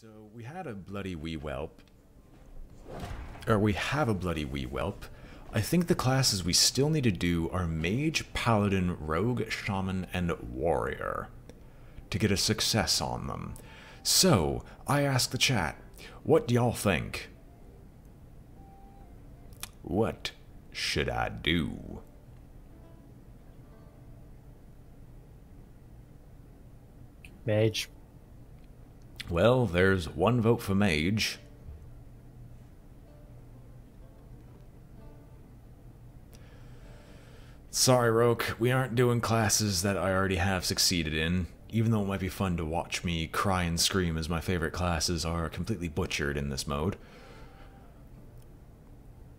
So we had a bloody wee whelp. Or we have a bloody wee whelp. I think the classes we still need to do are Mage, Paladin, Rogue, Shaman, and Warrior to get a success on them. So, I asked the chat, what do y'all think? What should I do? Mage. Well, there's one vote for Mage. Sorry, Roke, we aren't doing classes that I already have succeeded in, even though it might be fun to watch me cry and scream as my favorite classes are completely butchered in this mode.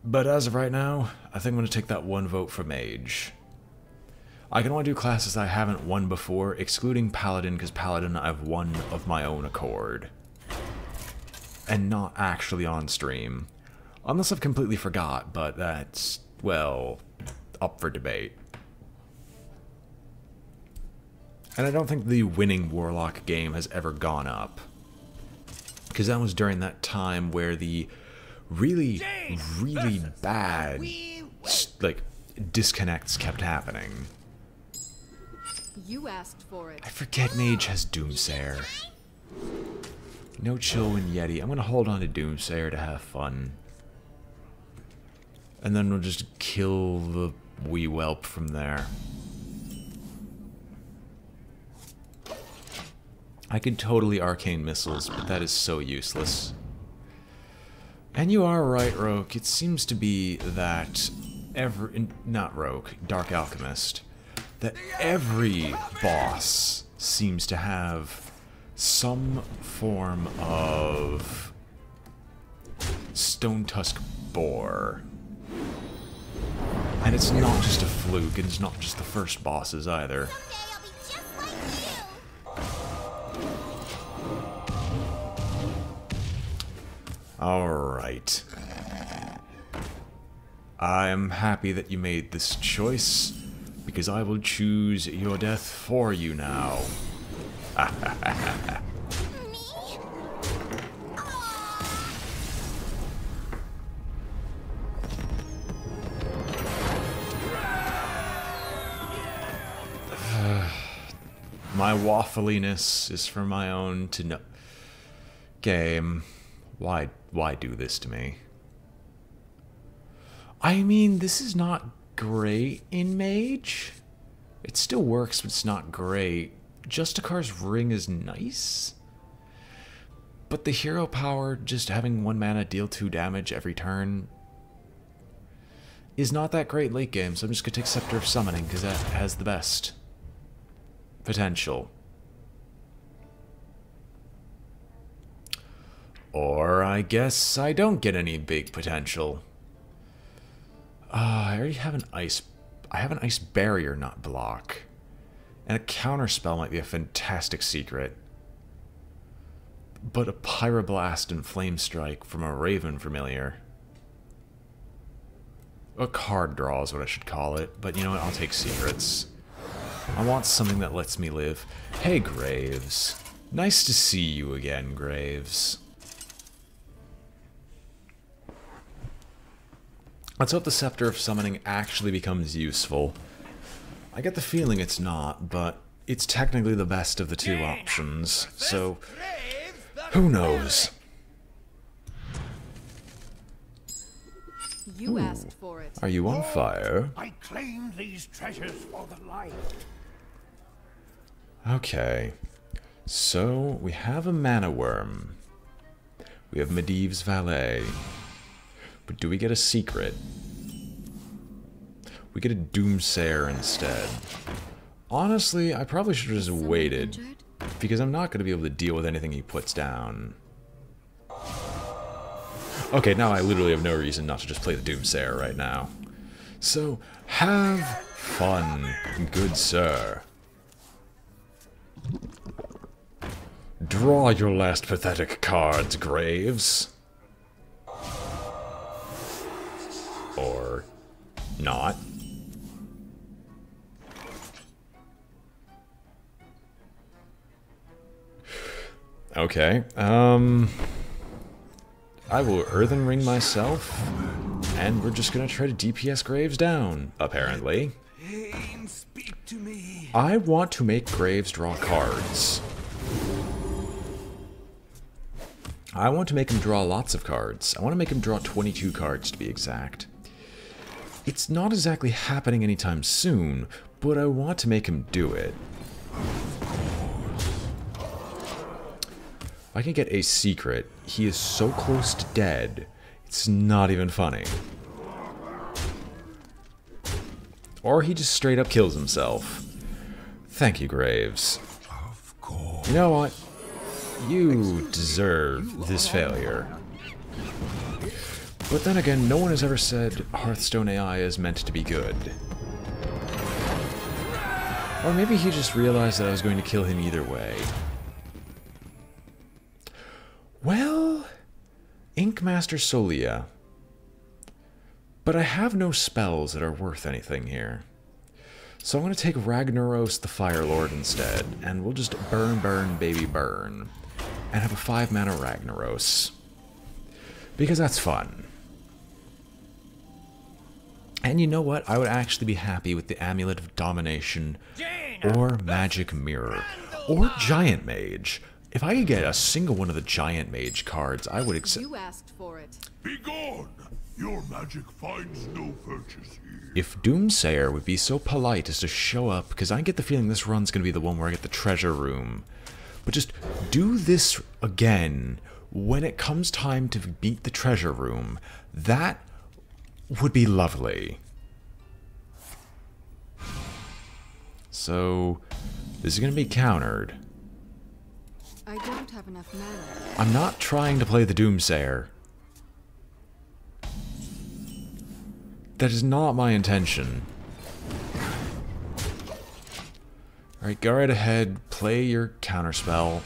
But as of right now, I think I'm going to take that one vote for Mage. I can only do classes I haven't won before, excluding Paladin, because Paladin I've won of my own accord. And not actually on stream. Unless I've completely forgot, but that's, well, up for debate. And I don't think the winning Warlock game has ever gone up. Because that was during that time where the really, really bad, like, disconnects kept happening. You asked for it. I forget Mage has Doomsayer. No chill when Yeti. I'm gonna hold on to Doomsayer to have fun. And then we'll just kill the wee whelp from there. I could totally arcane missiles, but that is so useless. And you are right, Roke. It seems to be that not Roke, Dark Alchemist, that every boss seems to have some form of Stone Tusk Boar. And it's not just a fluke, and it's not just the first bosses either. Alright. I am happy that you made this choice, because I will choose your death for you now. My waffliness is for my own to know. Game, why do this to me? I mean, this is not great in Mage. It still works, but it's not great. Justicar's Ring is nice. But the hero power, just having 1 mana deal 2 damage every turn, is not that great late game, so I'm just going to take Scepter of Summoning, because that has the best potential. Or I guess I don't get any big potential. I already have an ice. I have an ice barrier, not block. And a counter spell might be a fantastic secret. But a Pyroblast and Flame Strike from a Raven familiar. A card draw is what I should call it. But you know what? I'll take secrets. I want something that lets me live. Hey, Graves. Nice to see you again, Graves. Let's hope the Scepter of Summoning actually becomes useful. I get the feeling it's not, but it's technically the best of the 2 options, so who knows? You asked for it. Are you on fire? I claim these treasures for the light. Okay, so we have a Mana Worm. We have Medivh's Valet. But do we get a secret? We get a Doomsayer instead. Honestly, I probably should have just waited, because I'm not going to be able to deal with anything he puts down. Okay, now I literally have no reason not to just play the Doomsayer right now. So, have fun, good sir. Draw your last pathetic cards, Graves. Or not. Okay, I will Earthen Ring myself, and we're just gonna try to DPS Graves down, apparently. Pain, speak to me. I want to make Graves draw cards. I want to make him draw lots of cards. I want to make him draw 22 cards, to be exact. It's not exactly happening anytime soon, but I want to make him do it. I can get a secret. He is so close to dead, it's not even funny. Or he just straight up kills himself. Thank you, Graves. Of course. You know what? You deserve this failure. But then again, no one has ever said Hearthstone AI is meant to be good. Or maybe he just realized that I was going to kill him either way. Well, Inkmaster Solia. But I have no spells that are worth anything here. So I'm going to take Ragnaros the Fire Lord instead, and we'll just burn, burn, baby, burn. And have a 5-mana Ragnaros. Because that's fun. And you know what? I would actually be happy with the Amulet of Domination, or Magic Mirror, or Giant Mage. If I could get a single one of the Giant Mage cards, I would accept. You asked for it. Be gone. Your magic finds no purchase here. If Doomsayer would be so polite as to show up, because I get the feeling this run's going to be the one where I get the treasure room. But just do this again when it comes time to beat the treasure room. That would be lovely. So, this is going to be countered. I don't have enough mana. I'm not trying to play the Doomsayer. That is not my intention. Alright, go right ahead, play your counterspell.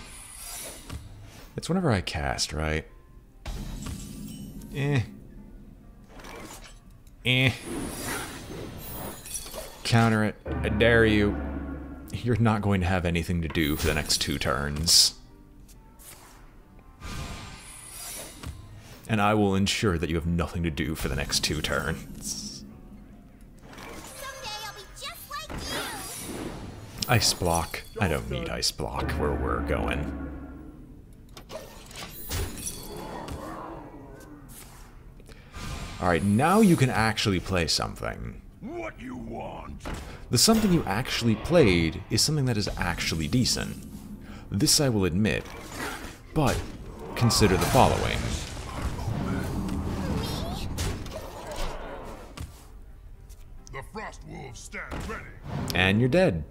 It's whenever I cast, right? Counter it. I dare you. You're not going to have anything to do for the next 2 turns. And I will ensure that you have nothing to do for the next 2 turns. Someday I'll be just like you. Ice block. I don't need ice block where we're going. Alright, now you can actually play something. What you want? The something you actually played is something that is actually decent. This I will admit. But consider the following. The frost wolves stand ready. And you're dead.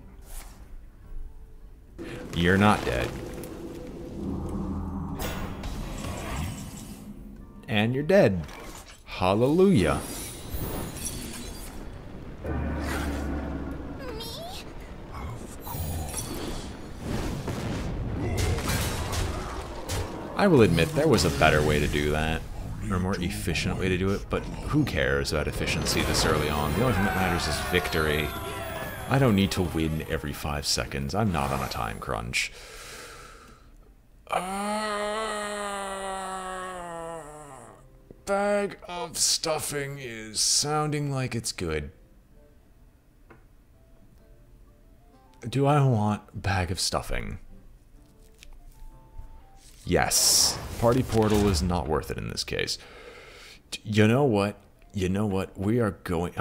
You're not dead. And you're dead. Hallelujah. I will admit there was a better way to do that, or a more efficient way to do it, but who cares about efficiency this early on? The only thing that matters is victory. I don't need to win every 5 seconds. I'm not on a time crunch. Bag of stuffing is sounding like it's good. Do I want bag of stuffing? Yes. Party portal is not worth it in this case. You know what? You know what? We are going...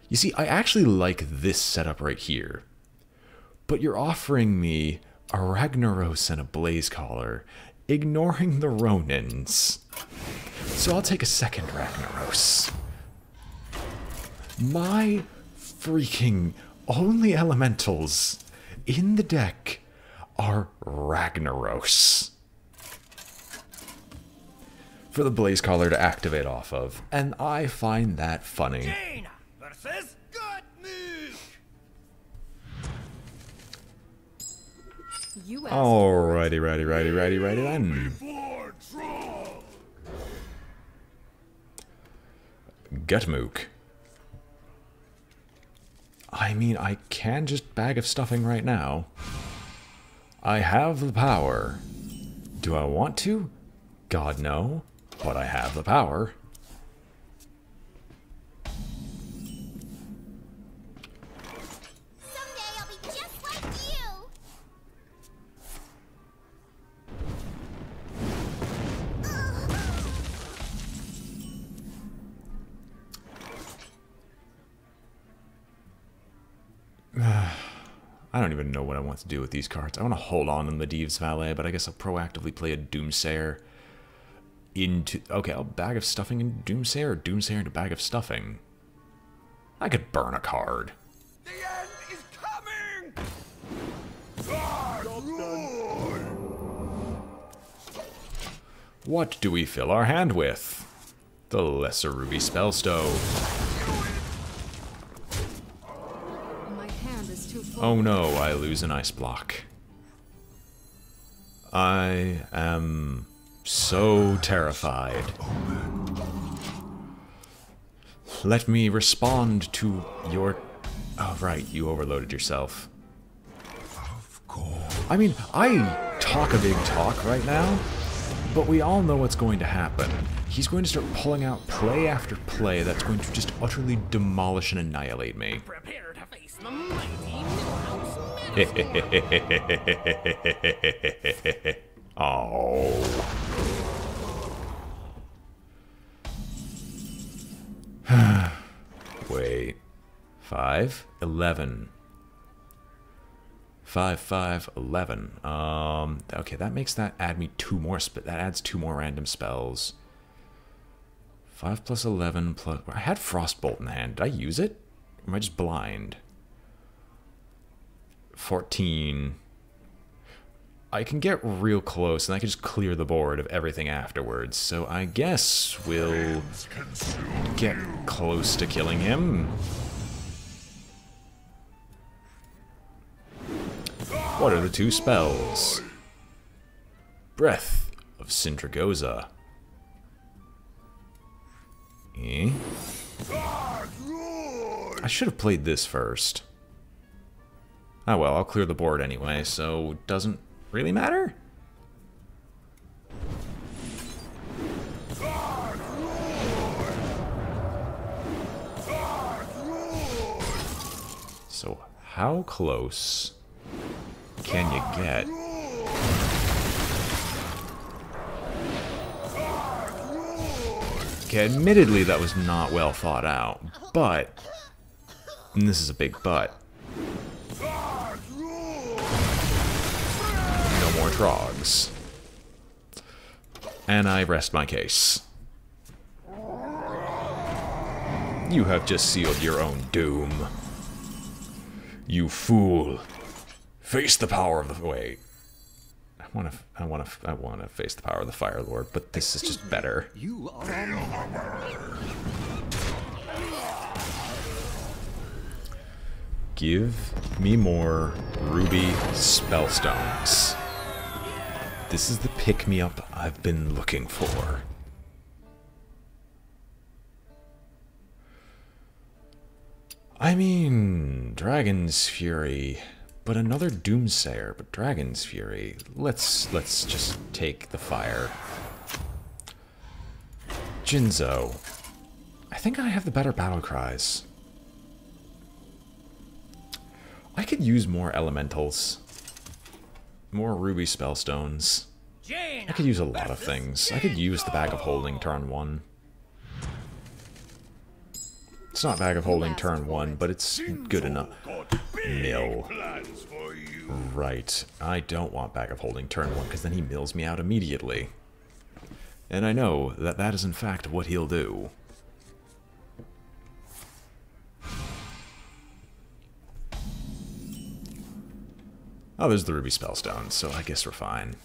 You see, I actually like this setup right here. But you're offering me a Ragnaros and a Blaze Collar, ignoring the Ronins. So I'll take a second Ragnaros. My freaking only elementals in the deck are Ragnaros. For the Blaze Collar to activate off of, and I find that funny. Jaina versus Gottmik. You asked Alrighty, righty then. Before troll. Gutmook. I mean, I can just bag of stuffing right now. I have the power. Do I want to? God, no. But I have the power. Someday I'll be just like you. I don't even know what I want to do with these cards. I want to hold on in Medivh's Valet, but I guess I'll proactively play a Doomsayer into... Okay, I'll Bag of Stuffing into Doomsayer, or Doomsayer into Bag of Stuffing. I could burn a card. The end is coming! God, Lord! What do we fill our hand with? The Lesser Ruby Spellstone. My hand is too full. Oh no, I lose an ice block. I am so terrified. Let me respond to your... Oh, right, you overloaded yourself. Of course. I mean, I talk a big talk right now, but we all know what's going to happen. He's going to start pulling out play after play that's going to just utterly demolish and annihilate me. Prepare to face the mighty Millhouse Medicine. Oh. Wait. 5, 11. 5, 5, 11. Okay, that makes that add me 2 more. That adds 2 more random spells. 5 plus 11 plus... I had Frostbolt in the hand. Did I use it? Or am I just blind? 14. I can get real close, and I can just clear the board of everything afterwards. So I guess we'll get close to killing him. What are the 2 spells? Breath of Sindragosa. Eh? I should have played this first. Oh well, I'll clear the board anyway, so it doesn't really matter? So, how close can you get? Okay, admittedly that was not well thought out, but... And this is a big but. No more Trogs. And I rest my case. You have just sealed your own doom. You fool. Face the power of the... Wait. I want to face the power of the Fire Lord, but this is just better. You are Give me more ruby spellstones. This is the pick-me-up I've been looking for. I mean, Dragon's Fury, but another Doomsayer, but Dragon's Fury. Let's just take the fire. Jinzo. I think I have the better battle cries. I could use more elementals. More ruby spellstones. I could use a lot of things. I could use the Bag of Holding turn 1. It's not Bag of Holding turn 1, but it's good enough. Mill. Right. I don't want Bag of Holding turn 1, because then he mills me out immediately. And I know that that is in fact what he'll do. Oh, there's the ruby spellstone, so I guess we're fine.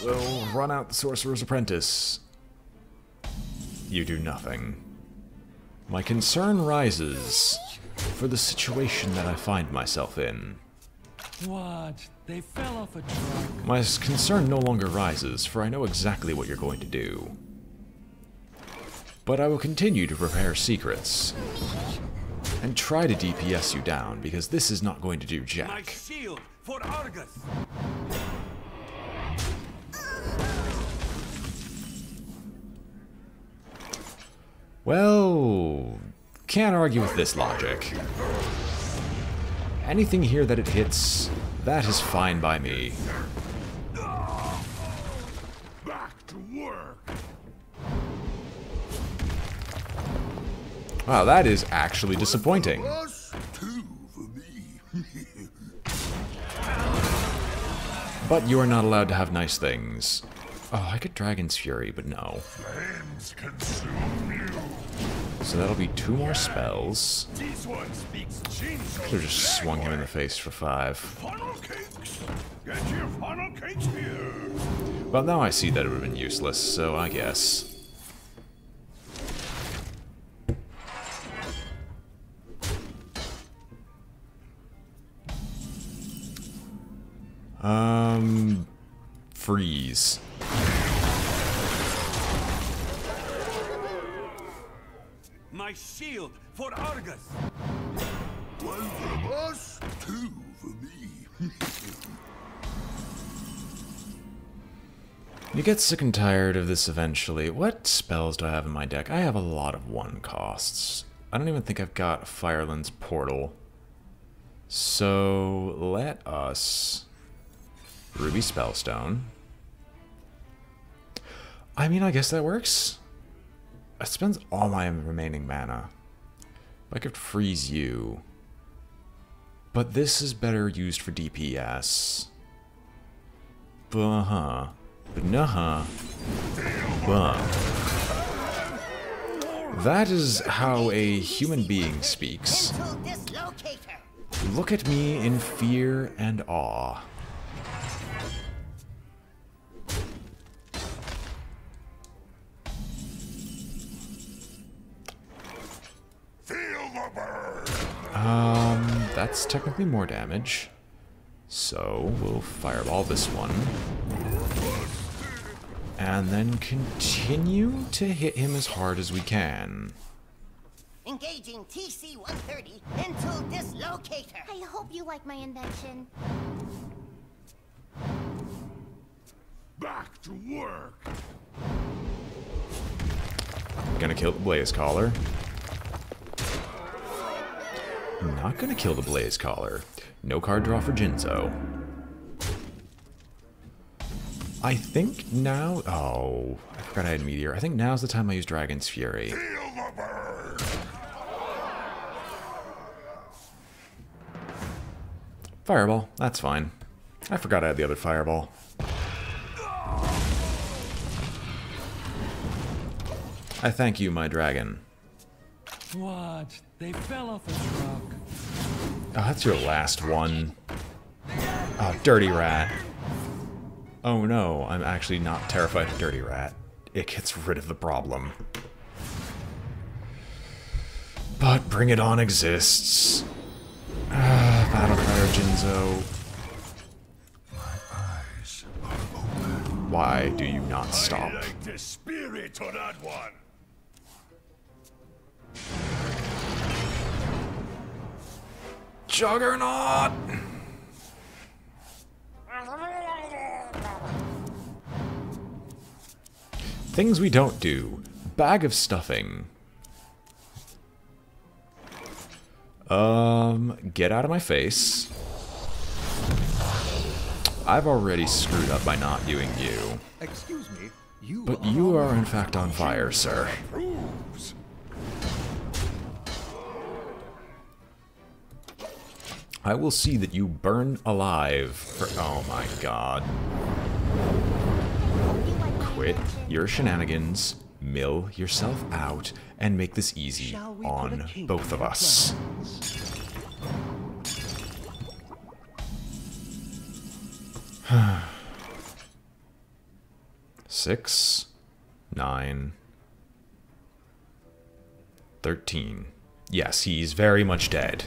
We'll run out the Sorcerer's Apprentice. You do nothing. My concern rises for the situation that I find myself in. What? They fell off a truck. My concern no longer rises, for I know exactly what you're going to do. But I will continue to prepare secrets. and try to DPS you down, because this is not going to do My jack. shield for Argus. Well, can't argue with this logic. Anything here that it hits, that is fine by me. Back to work. Wow, that is actually disappointing. Us, two for me. But you are not allowed to have nice things. Oh, I could Dragon's Fury, but no. Flames consume you. So that'll be 2 more spells. This one speaks Chinese. Could've just swung him in the face for 5. Funnel cakes. Get your funnel cakes here. Well, now I see that it would have been useless, so I guess. Freeze. My shield for Argus. One from us, two for me. You get sick and tired of this eventually. What spells do I have in my deck? I have a lot of 1 costs. I don't even think I've got Fireland's Portal. So let us Ruby Spellstone. I mean, I guess that works. It spends all my remaining mana. I could freeze you. But this is better used for DPS. Buh-huh. But nuh-huh. Buh. That is how a human being speaks. Mental dislocator. Look at me in fear and awe. Feel the burn. That's technically more damage. So we'll fireball this one. And then continue to hit him as hard as we can. Engaging TC-130 mental dislocator. I hope you like my invention. Back to work. Gonna kill the Blaze Caller. Not gonna kill the Blaze Caller. No card draw for Jinzo. I think now... Oh, I forgot I had Meteor. I think now's the time I use Dragon's Fury. Feel the burn. Fireball, that's fine. I forgot I had the other Fireball. I thank you, my dragon. What? They fell off a truck. Oh, that's your last one. Oh, Dirty Rat. Oh no, I'm actually not terrified of Dirty Rat. It gets rid of the problem. But Bring It On exists. Battle Cry Jinzo. My eyes are open. Why do you not stop? I like the spirit of that one. Juggernaut! Things we don't do. Bag of stuffing. Get out of my face. I've already screwed up by not doing you. Excuse me, you But you are in fact on fire, sir. Proves. I will see that you burn alive for— oh my god. Quit your shenanigans, mill yourself out, and make this easy Shall we put a on kink both of in us. plans? 6, 9, 13. Yes, he's very much dead.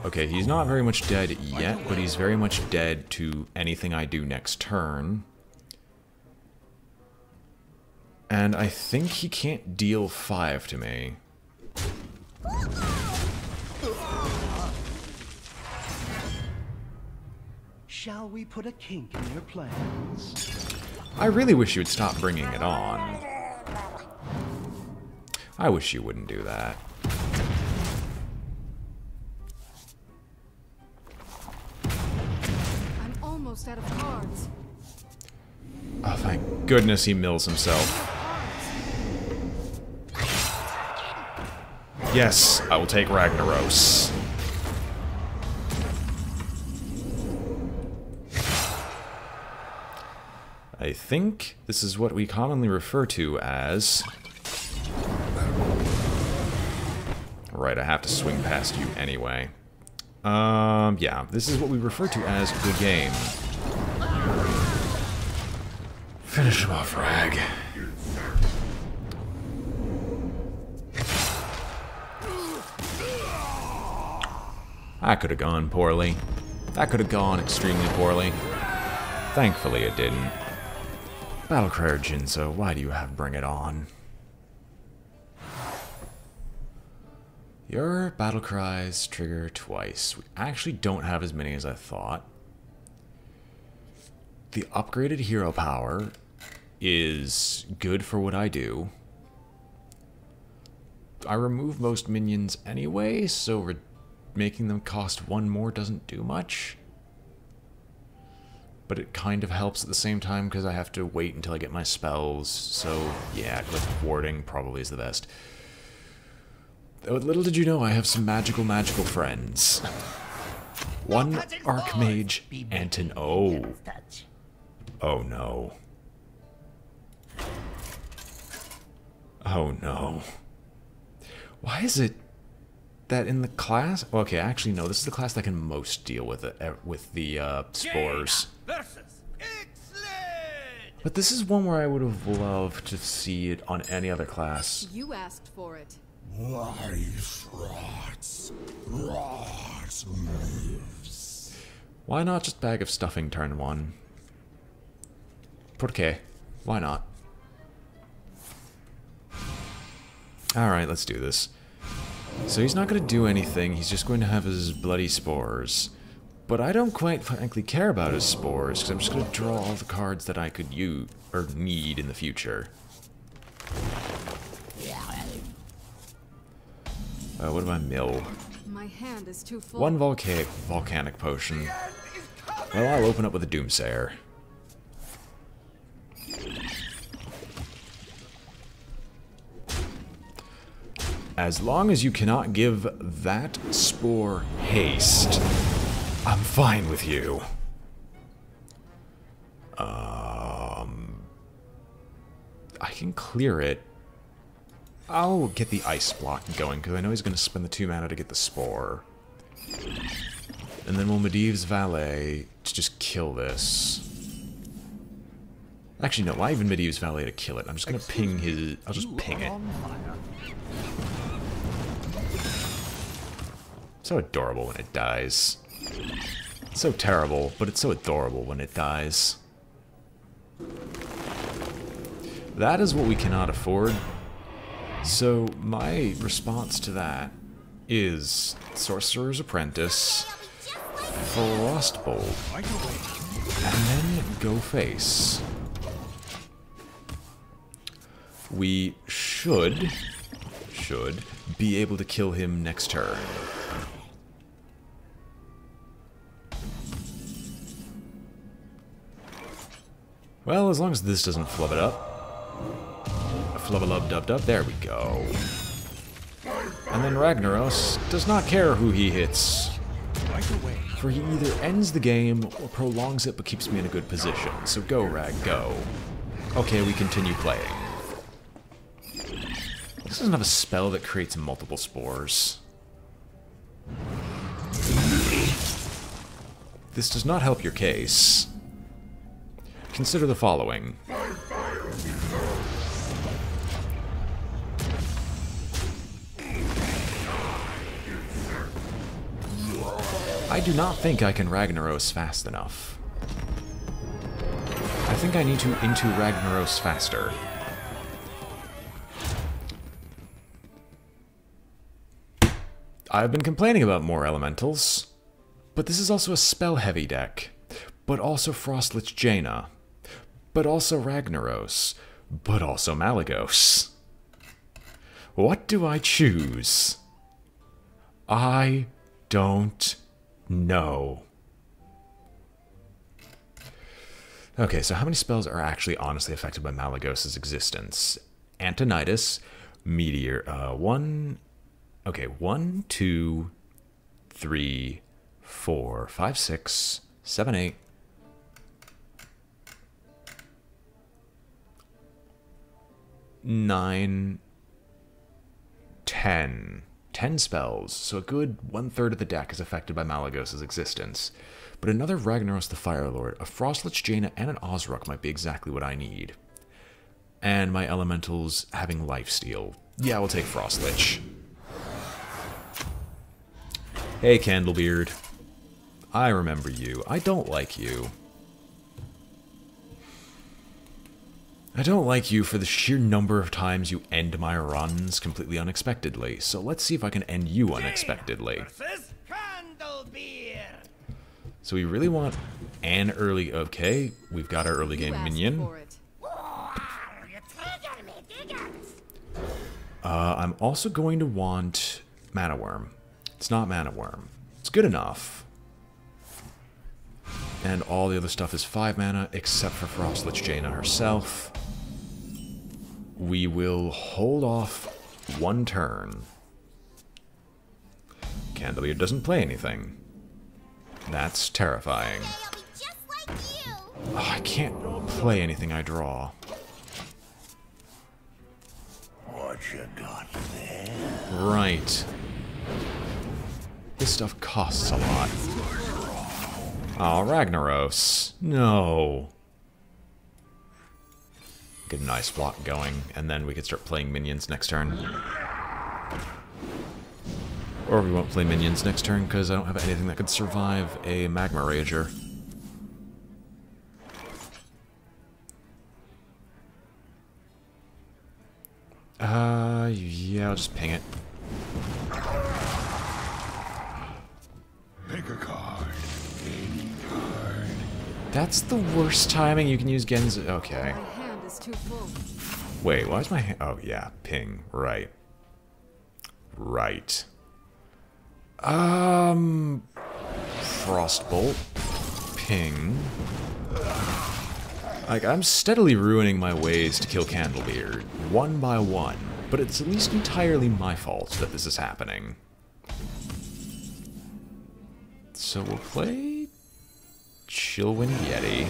A Okay, he's not very much dead yet, but he's very much dead to anything I do next turn. And I think he can't deal 5 to me. Shall we put a kink in your plans? I really wish you would stop bringing it on. I wish you wouldn't do that. I'm almost out of cards. Oh, thank goodness he mills himself. Yes, I will take Ragnaros. I think this is what we commonly refer to as... Right, I have to swing past you anyway. Yeah, this is what we refer to as good game. Finish him off, Rag. That could have gone poorly. That could have gone extremely poorly. Thankfully it didn't. Battlecry Jinzo, why do you have Bring It On? Your battle cries trigger twice. We actually don't have as many as I thought. The upgraded hero power is good for what I do. I remove most minions anyway, so making them cost 1 more doesn't do much. But it kind of helps at the same time because I have to wait until I get my spells. So yeah, click warding probably is the best. Though little did you know, I have some magical friends. One Archmage and an O. Oh no. Oh no. Why is it that in the class... Okay, actually no, this is the class that can most deal with it, with the spores. But this is one where I would have loved to see it on any other class. You asked for it. Why not just Bag of Stuffing turn 1? Porque? Why not? Alright, let's do this. So he's not going to do anything, he's just going to have his bloody spores. But I don't quite frankly care about his spores, because I'm just going to draw all the cards that I could use, or need in the future. What do I mill? My hand is too full. 1 volcanic potion. Well, I'll open up with a Doomsayer. As long as you cannot give that spore haste, I'm fine with you. I can clear it. I'll get the ice block going, because I know he's going to spend the 2 mana to get the spore. And then we'll Medivh's Valet to just kill this. Actually, no, why even Medivh's Valet to kill it? I'm just going to ping his... I'll just ping it. So adorable when it dies. It's so terrible, but it's so adorable when it dies. That is what we cannot afford. So my response to that is Sorcerer's Apprentice, Frostbolt, and then go face. We should be able to kill him next turn. Well, as long as this doesn't flub it up. Flub-a-lub-dub-dub, there we go. And then Ragnaros does not care who he hits. For he either ends the game or prolongs it but keeps me in a good position. So go, Rag, go. Okay, we continue playing. This doesn't have a spell that creates multiple spores. This does not help your case. Consider the following. I do not think I can Ragnaros fast enough. I think I need to into Ragnaros faster. I've been complaining about more elementals, but this is also a spell-heavy deck, but also Frostlich Jaina, but also Ragnaros, but also Malagos. What do I choose? I don't know. Okay, so how many spells are actually honestly affected by Malagos' existence? Antonidas, Meteor, 1... Okay, 1, 2, 3, 4, 5, 6, 7, 8. 9, 10. 10 spells, so a good 1/3 of the deck is affected by Malagos' existence. But another Ragnaros the Fire Lord, a Frostlich Jaina, and an Ozruk might be exactly what I need. And my elementals having lifesteal. Yeah, we'll take Frostlich. Hey, Candlebeard. I remember you. I don't like you. I don't like you for the sheer number of times you end my runs completely unexpectedly, so let's see if I can end you unexpectedly. So we really want an early... Okay, we've got our early game minion. I'm also going to want Mana Worm. It's not Mana Worm. It's good enough. And all the other stuff is 5 mana, except for Frostlich Jaina herself. We will hold off 1 turn. Candelier doesn't play anything. That's terrifying. Oh, I can't play anything I draw. What you got there? Right. This stuff costs a lot. Oh, Ragnaros. No. Get a nice block going, and then we could start playing minions next turn. Or we won't play minions next turn, because I don't have anything that could survive a Magma Rager. Yeah, I'll just ping it. Pick a card. That's the worst timing you can use Genzo. Okay. My hand is too full. Wait, why is my hand... Oh, yeah, ping. Right. Right. Frostbolt. Ping. Like, I'm steadily ruining my ways to kill Candlebeard, one by one, but it's at least entirely my fault that this is happening. So we'll play Chillwind Yeti.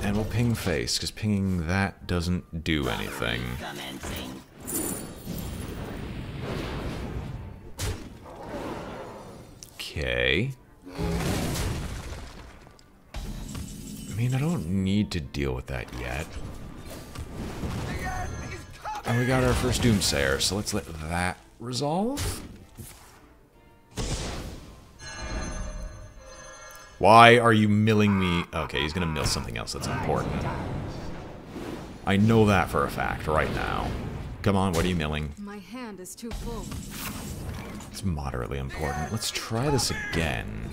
And we'll ping face, because pinging that doesn't do anything. Okay. I mean, I don't need to deal with that yet. And we got our first Doomsayer, so let's let that resolve. Why are you milling me? Okay, he's gonna mill something else that's important. I know that for a fact right now. Come on, what are you milling? My hand is too full. It's moderately important. Let's try this again.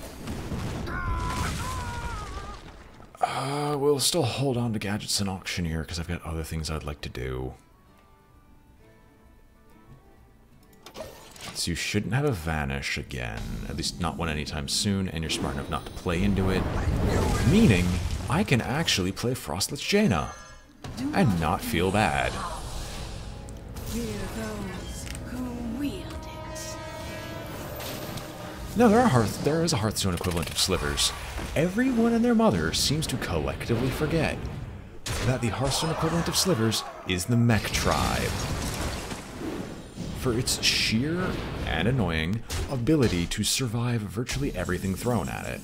We'll still hold on to Gadgets and Auctioneer because I've got other things I'd like to do. So you shouldn't have a Vanish again, at least not one anytime soon, and you're smart enough not to play into it. Meaning, I can actually play Frostlich Jaina and not feel bad. Fear those who wield it. No, there is a Hearthstone equivalent of Slivers. Everyone and their mother seems to collectively forget that the Hearthstone equivalent of Slivers is the Mech Tribe. For its sheer and annoying ability to survive virtually everything thrown at it.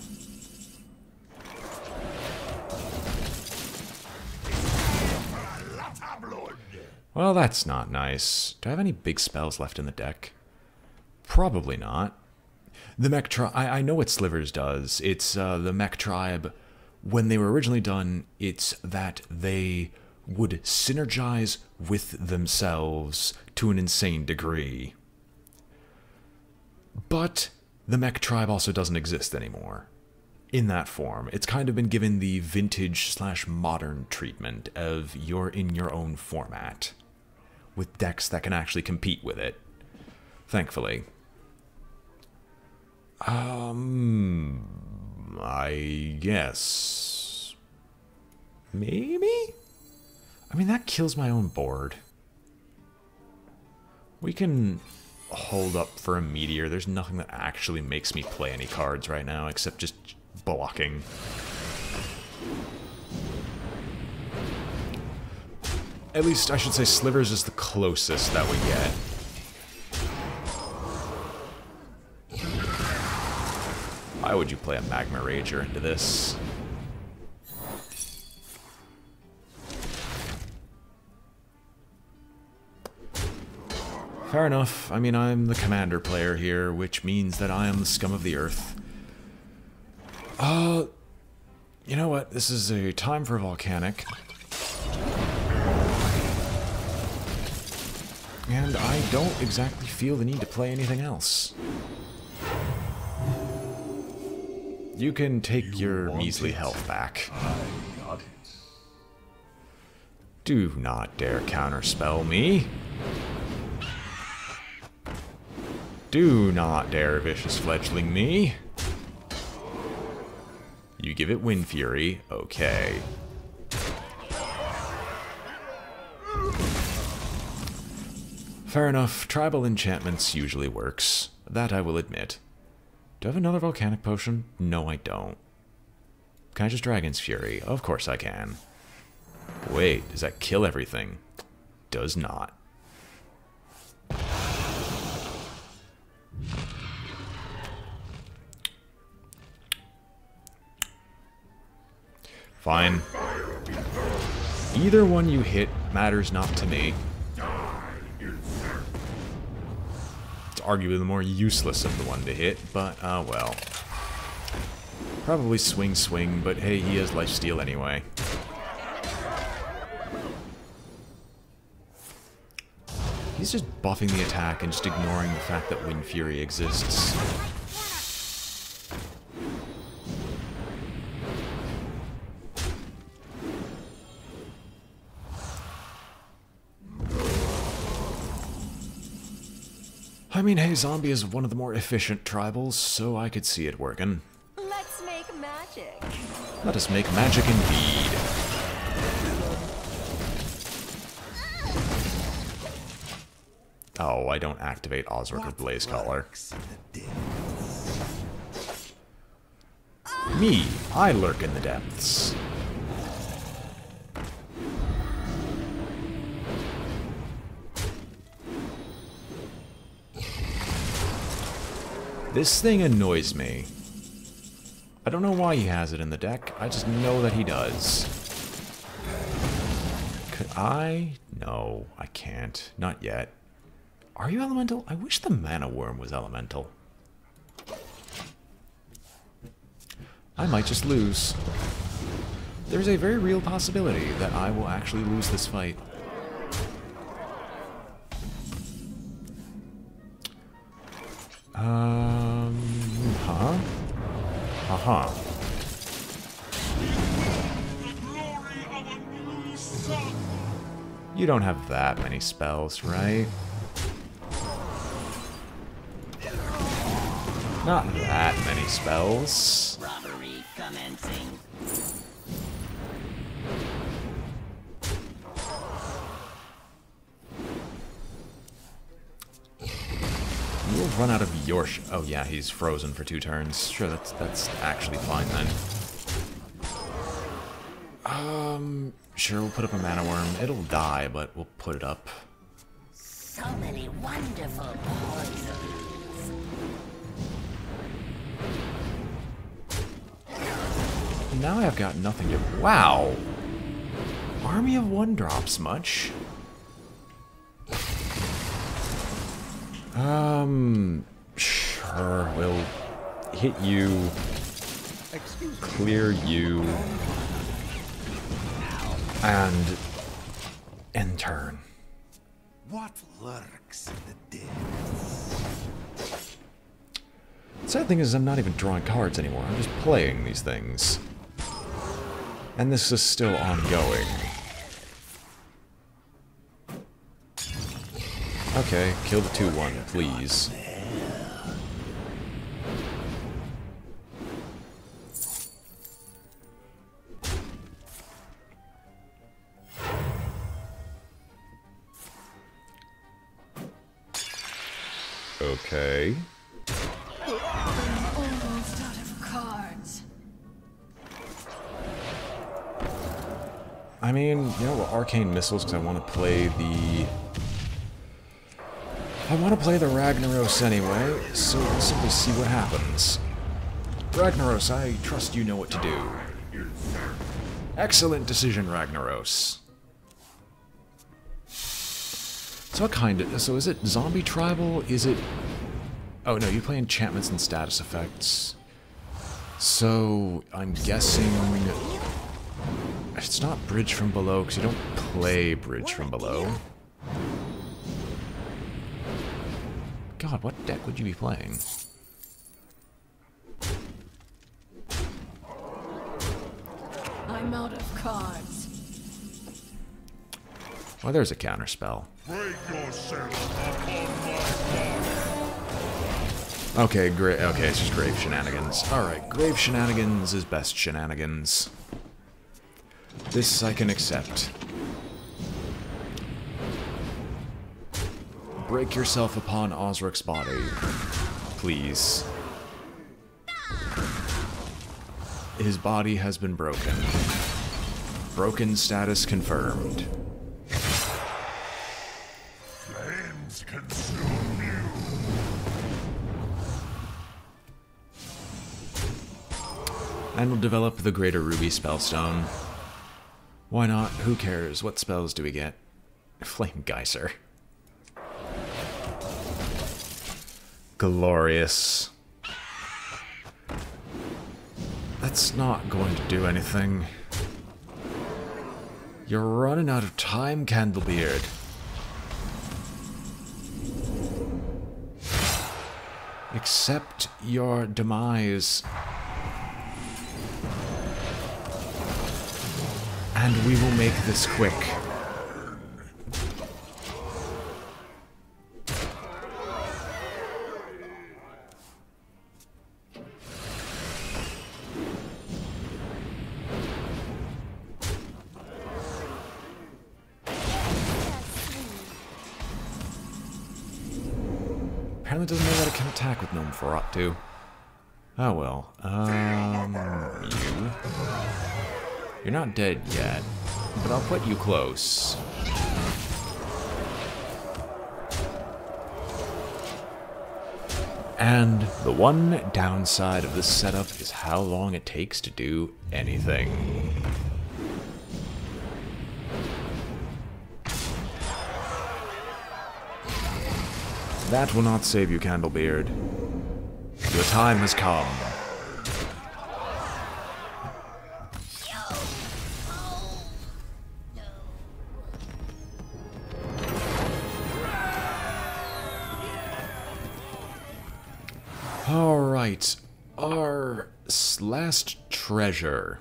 Well, that's not nice. Do I have any big spells left in the deck? Probably not. The mech tribe, I know what Slivers does. It's the mech tribe, when they were originally done, it's that they would synergize with themselves to an insane degree. But the mech tribe also doesn't exist anymore in that form. It's kind of been given the vintage/modern treatment of you're in your own format with decks that can actually compete with it, thankfully. I guess maybe? I mean, that kills my own board. We can hold up for a meteor. There's nothing that actually makes me play any cards right now except just blocking. At least I should say Slivers is the closest that we get. Why would you play a Magma Rager into this? Fair enough. I mean, I'm the commander player here, which means that I am the scum of the earth. You know what? This is a time for volcanic. And I don't exactly feel the need to play anything else. You can take your measly health back. I got it. Do not dare counterspell me. Do not dare vicious fledgling me. You give it Wind Fury, okay. Fair enough, tribal enchantments usually works. That I will admit. Do I have another volcanic potion? No, I don't. Can I just Dragon's Fury? Of course I can. Wait, does that kill everything? Does not. Fine. Either one you hit matters not to me. It's arguably the more useless of the one to hit, but, well. Probably swing, but hey, he has lifesteal anyway. He's just buffing the attack and just ignoring the fact that Wind Fury exists. I mean, hey, Zombie is one of the more efficient tribals, so I could see it working. Let's make magic. Let us make magic indeed. Oh, I don't activate Osric of Blazecaller. Me, I lurk in the depths. This thing annoys me. I don't know why he has it in the deck, I just know that he does. Could I? No, I can't. Not yet. Are you elemental? I wish the mana worm was elemental. I might just lose. There's a very real possibility that I will actually lose this fight. Uh-huh. You don't have that many spells, right? Not that many spells. Robbery commencing. You'll run out of your oh yeah, he's frozen for 2 turns. Sure, that's actually fine then. Sure, we'll put up a mana worm. It'll die, but we'll put it up. So many wonderful poisons. Now I've got nothing to... Wow! Army of 1 drops much. Sure, we'll hit you, clear you, and end turn. What lurks in the depths? The sad thing is I'm not even drawing cards anymore. I'm just playing these things. And this is still ongoing. Okay, kill the 2-1, please. Okay. Almost out of cards. I mean, you know, arcane missiles because I want to play the... Ragnaros anyway, so we'll simply see what happens. Ragnaros, I trust you know what to do. Excellent decision, Ragnaros. So what kind of... So is it zombie tribal? Is it... Oh no, you play enchantments and status effects. So, I'm guessing... It's not Bridge from Below, because you don't play Bridge from Below. God, what deck would you be playing? I'm out of cards. Well, there's a counterspell. Break yourself upon my Okay, okay, it's just grave shenanigans. Alright, grave shenanigans is best shenanigans. This I can accept. Break yourself upon Osric's body. Please. His body has been broken. Broken status confirmed. flames consume you. And we'll develop the Greater Ruby Spellstone. Why not? Who cares? What spells do we get? Flame Geyser. Glorious. That's not going to do anything. You're running out of time, Candlebeard. Accept your demise. And we will make this quick. Apparently doesn't know that it can attack with Gnome Ferrat too. Oh well. You. You're not dead yet, but I'll put you close. And the one downside of this setup is how long it takes to do anything. That will not save you, Candlebeard. Your time has come. Alright, our last treasure.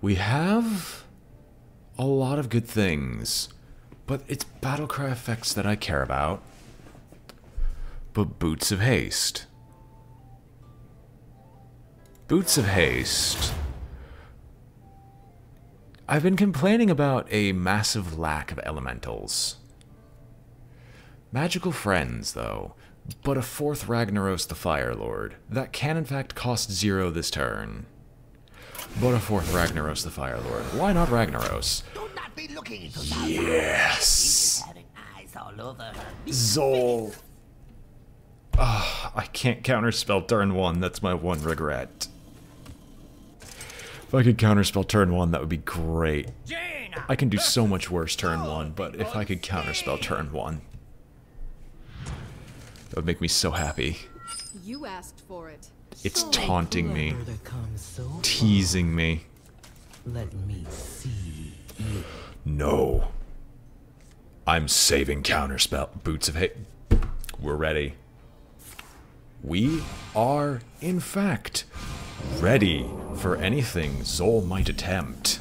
We have a lot of good things, but it's battlecry effects that I care about. But Boots of Haste. Boots of Haste. I've been complaining about a massive lack of elementals. Magical friends, though, but a 4th Ragnaros the Fire Lord. That can in fact cost 0 this turn. But a 4th Ragnaros the Fire Lord. Why not Ragnaros? Do not be looking into Yes! having eyes all over her. Zol. I can't counterspell turn 1, that's my one regret. If I could counterspell turn 1, that would be great. I can do so much worse turn 1, but if I could counterspell turn 1. would make me so happy. You asked for it. It's taunting me, Clever to come so far. teasing me. Let me see you. No. I'm saving counterspell. Boots of hate. We're ready. We are, in fact, ready for anything Zol might attempt.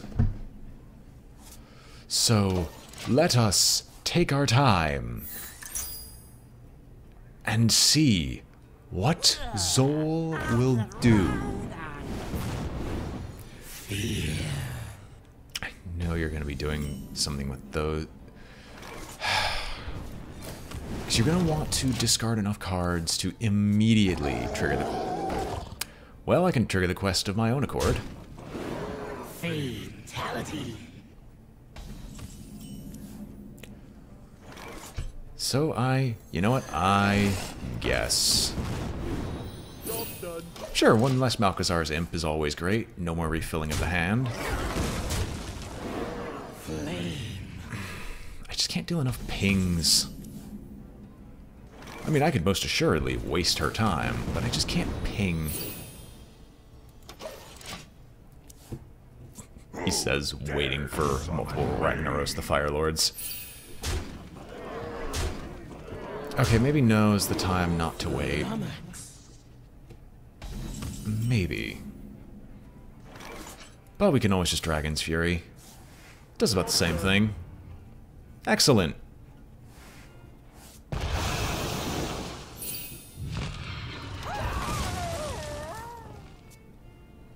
So, let us take our time and see what Zol will do. I know you're going to be doing something with those. Because you're going to want to discard enough cards to immediately trigger the... Well, I can trigger the quest of my own accord. Fatality. So you know what? I guess. Sure, one less Malchazar's Imp is always great. No more refilling of the hand. I just can't do enough pings. I mean, I could most assuredly waste her time, but I just can't ping. He says, waiting for multiple Ragnaros the Fire Lords. Okay, maybe now's the time not to wait. Maybe. But we can always just Dragon's Fury. Does about the same thing. Excellent.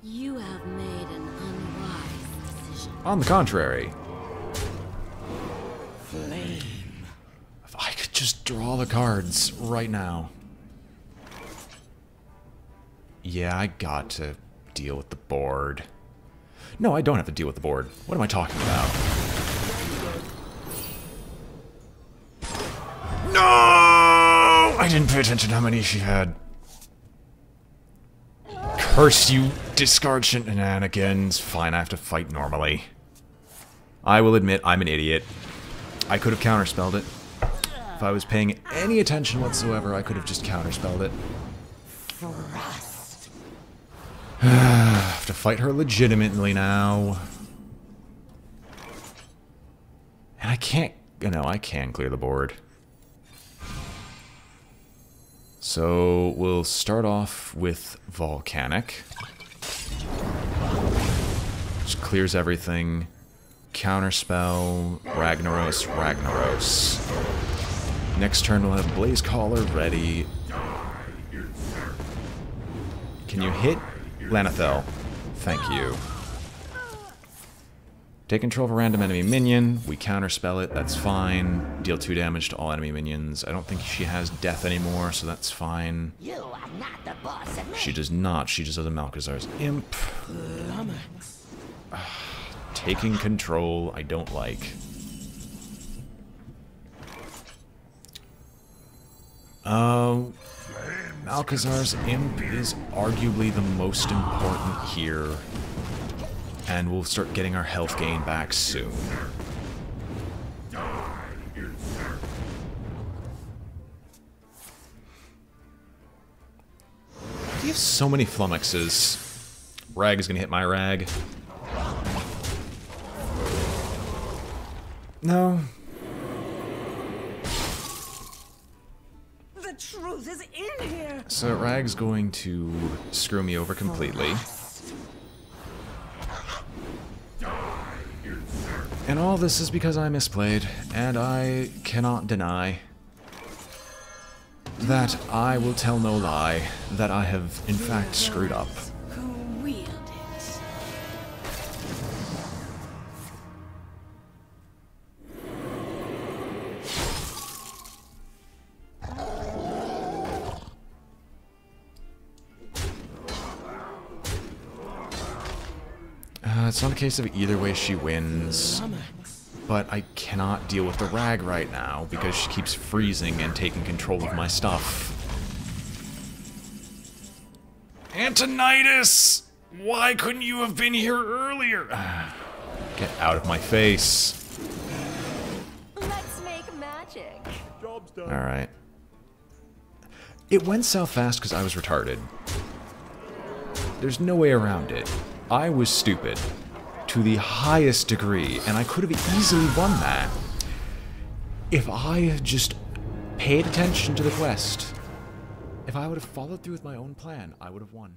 You have made an unwise decision. On the contrary. Flame. If I could just draw the cards right now. Yeah, I got to deal with the board. No, I don't have to deal with the board. What am I talking about? No! I didn't pay attention to how many she had. Curse you, discard shenanigans. Fine, I have to fight normally. I will admit I'm an idiot. I could have counterspelled it. If I was paying any attention whatsoever, I could have just counterspelled it. I have to fight her legitimately now. And I can't, I can clear the board. So we'll start off with Volcanic. Which clears everything. Counterspell, Ragnaros, Ragnaros. Next turn we'll have Blaze Caller ready. Can you hit Lanathel? Thank you. Take control of a random enemy minion. We counterspell it, that's fine. Deal 2 damage to all enemy minions. I don't think she has death anymore, so that's fine. You are not the boss of me. She does not. She just has a Malchazar's Imp. Taking control, I don't like. Malchazar's Imp is arguably the most important here. And we'll start getting our health gain back soon. You have so many flummoxes. Rag is gonna hit my rag. No. The truth is in here. So Rag's going to screw me over completely. And all this is because I misplayed, and I cannot deny that I will tell no lie that I have in fact screwed up. Who wield it? It's not a case of either way she wins, but I cannot deal with the Rag right now because she keeps freezing and taking control of my stuff. Antonidas! Why couldn't you have been here earlier? Get out of my face. Let's make magic. Alright. It went south fast because I was retarded. There's no way around it. I was stupid to the highest degree, and I could have easily won that if I had just paid attention to the quest. If I would have followed through with my own plan, I would have won.